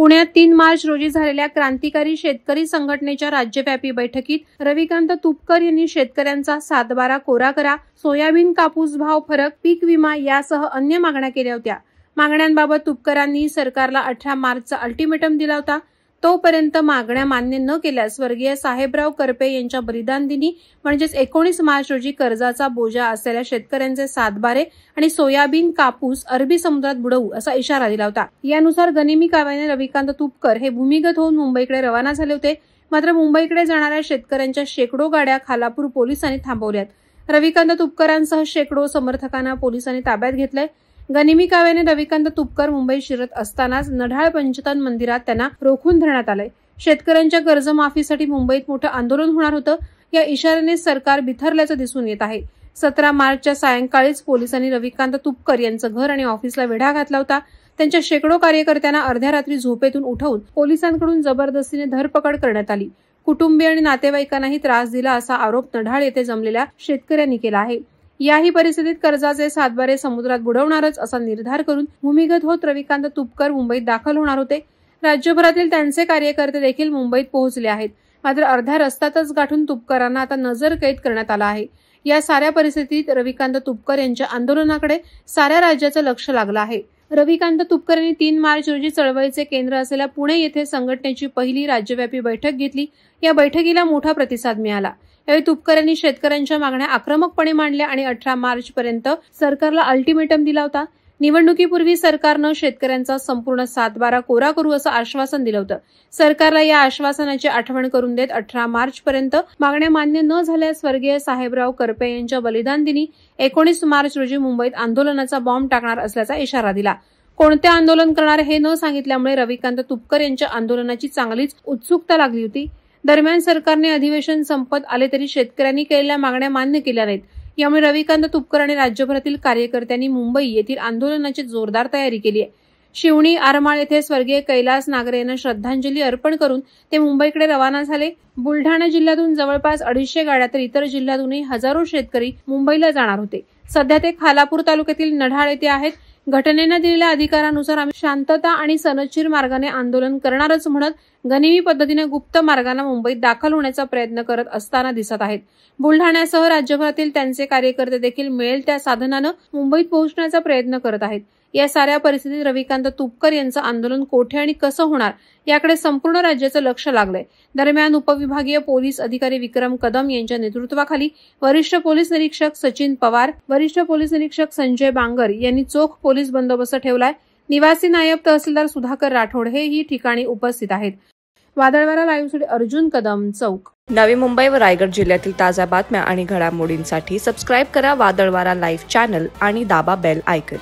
पुण्यात 3 मार्च रोजी झालेल्या क्रांतिकारी शेतकरी संघटनेच्या राज्यव्यापी बैठकीत रविकांत तुपकर यांनी शेतकऱ्यांचा सातबारा कोरा करा, सोयाबीन कापूस भाव फरक, पीक विमा यासह अन्य मागण्या केल्या होत्या। मागण्यांबाबत तुपकरांनी सरकारला 18 मार्चचा अल्टिमेटम दिला होता। तोपर्यंत मागण्या मान्य न केल्यास स्वर्गीय साहेबराव करपे यांच्या बलिदान दिनी म्हणजेच 19 मार्च रोजी कर्जाचा बोजा असलेल्या शेतकऱ्यांचे सातबारे आणि सोयाबीन कापूस अरबी समुद्रात बुडवू असा इशारा दिला होता। यानुसार गनिमी काव्याने रविकांत तुपकर हे भूमिगत होऊन मुंबईकडे रवाना झाले होते। मात्र मुंबईकडे जाणाऱ्या शेतकऱ्यांच्या शेकडो गाड्या खालापूर पोलिसांनी थांबवल्यात। रविकांत तुपकरांसह शेकडो समर्थकांना पोलिसांनी ताब्यात घेतलंय। गनिमी काव्याने रविकांत तुपकर मुंबईत शिरत असतानाच नढाळ पंचतन मंदिरात त्यांना रोखून धरण्यात आलंय। शेतकऱ्यांच्या कर्जमाफीसाठी मुंबईत मोठं आंदोलन होणार होतं, या इशाऱ्याने सरकार बिथरल्याचं दिसून येत आहे। 17 मार्चच्या सायंकाळीच पोलिसांनी रविकांत तुपकर यांचं घर आणि ऑफिसला वेढा घातला होता। त्यांच्या शेकडो कार्यकर्त्यांना अर्ध्या रात्री झोपेतून उठवून पोलिसांकडून जबरदस्तीने धरपकड करण्यात आली। कुटुंबीय आणि नातेवाईकांनाही त्रास दिला असा आरोप नढाळ येथे जमलेल्या शेतकऱ्यांनी केला आहे। याही परिस्थितीत कर्जाचे सातबारे समुद्रात बुडवणारच असा निर्धार करून भूमिगत होत रविकांत तुपकर मुंबईत दाखल होणार होते। राज्यभरातील त्यांचे कार्यकर्ते देखील मुंबईत पोहोचले आहेत। मात्र अर्ध्या रस्त्यातच गाठून तुपकरांना आता नजरकैद करण्यात आला आहे। या साऱ्या परिस्थितीत रविकांत तुपकर यांच्या आंदोलनाकडे साऱ्या राज्याचं लक्ष लागलं आहे। रविकांत तुपकर यांनी 3 मार्च रोजी चळवळीचे केंद्र असलेल्या पुणे येथे संघटनेची पहिली राज्यव्यापी बैठक घेतली। या बैठकीला मोठा प्रतिसाद मिळाला। यावेळी तुपकर यांनी शेतकऱ्यांच्या मागण्या आक्रमकपणे मांडल्या आणि 18 मार्च पर्यंत सरकारला अल्टिमेटम दिला होता। निवडणुकीपूर्वी सरकारनं शेतकऱ्यांचा संपूर्ण सातबारा कोरा करू असं आश्वासन दिलं होतं। सरकारला या आश्वासनाची आठवण करून देत 18 मार्च पर्यंत मागण्या मान्य न झाल्यास स्वर्गीय साहेबराव करपे यांच्या बलिदान दिनी 19 मार्च रोजी मुंबईत आंदोलनाचा बॉम्ब टाकणार असल्याचा इशारा दिला। कोणते आंदोलन करणार हे न सांगितल्यामुळे रविकांत तुपकर यांच्या आंदोलनाची चांगलीच उत्सुकता लागली होती। दरम्यान सरकारने अधिवेशन संपत आले तरी शेतकऱ्यांनी केलेल्या मागण्या मान्य केल्या नाहीत। यामुळे रविकांत तुपकर आणि राज्यभरातील कार्यकर्त्यांनी मुंबई येथील आंदोलनाची जोरदार तयारी केली आहे। शिवणी आरमाळ येथे स्वर्गीय कैलास नागरे यांना श्रद्धांजली अर्पण करून ते मुंबईकडे रवाना झाले। बुलढाणा जिल्ह्यातून जवळपास 250 गाड्या तर इतर जिल्ह्यातूनही हजारो शेतकरी मुंबईला जाणार होते। सध्या ते खालापूर तालुक्यातील नढाळ येथे आहेत। घटनेनं दिलेल्या अधिकारानुसार आम्ही शांतता आणि सनदशीर मार्गाने आंदोलन करणारच म्हणत गनिमी पद्धतीने गुप्त मार्गाने मुंबईत दाखल होण्याचा प्रयत्न करत असताना दिसत आहेत। बुलढाण्यासह राज्यभरातील त्यांचे कार्यकर्ते देखील मिळेल त्या साधनानं मुंबईत पोहोचण्याचा प्रयत्न करत आहेत। या साऱ्या परिस्थितीत रविकांत तुपकर यांचं आंदोलन कोठे आणि कसं होणार याकडे संपूर्ण राज्याचं लक्ष लागलंय। दरम्यान उपविभागीय पोलीस अधिकारी विक्रम कदम यांच्या नेतृत्वाखाली वरिष्ठ पोलीस निरीक्षक सचिन पवार, वरिष्ठ पोलीस निरीक्षक संजय बांगर यांनी चोख पोलीस बंदोबस्त ठेवलाय। निवासी नायब तहसीलदार सुधाकर राठोड हेही ठिकाणी उपस्थित आहेत। वादळवारा लाईव्हसाठी अर्जुन कदम, चौक। नवी मुंबई व रायगड जिल्ह्यातील ताज्या बातम्या आणि घडामोडींसाठी सबस्क्राईब करा वादळवारा लाईव्ह चॅनल आणि दाबा बेल आयकॉन।